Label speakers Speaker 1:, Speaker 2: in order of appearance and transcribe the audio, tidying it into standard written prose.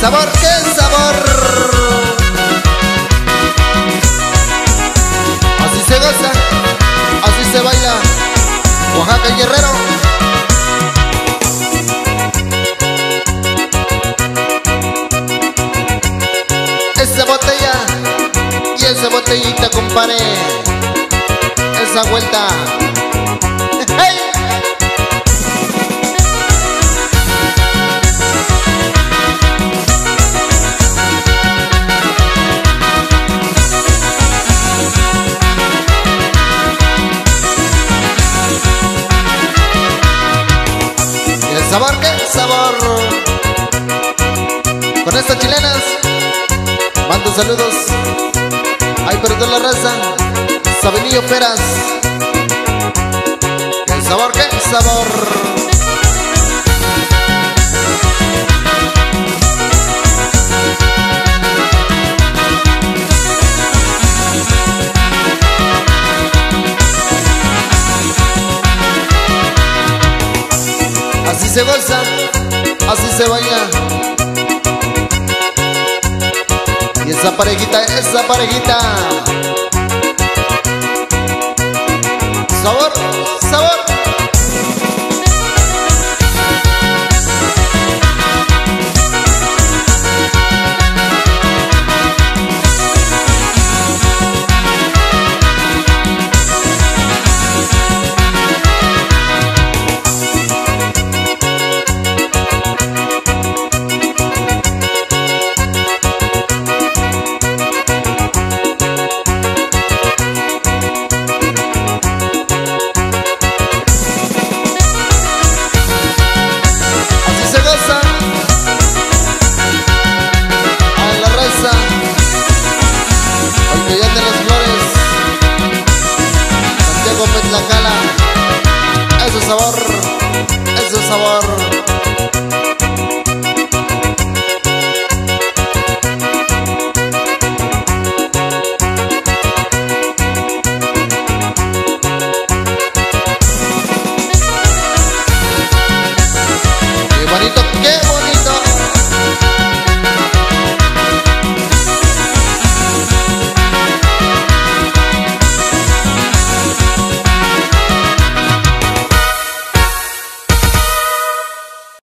Speaker 1: sabor, qué sabor. Así se goza, así se baila. Oaxaca y Guerrero. Esa botella y esa botellita, compadre. Esa vuelta. ¡Hey! Sabor, qué sabor. Con estas chilenas mando saludos. Ay, perdón la raza. Sabinillo Peras. Qué sabor, qué sabor. Así se goza, así se baila. Y esa parejita, sabor, sabor. La cala, ese sabor, ese sabor.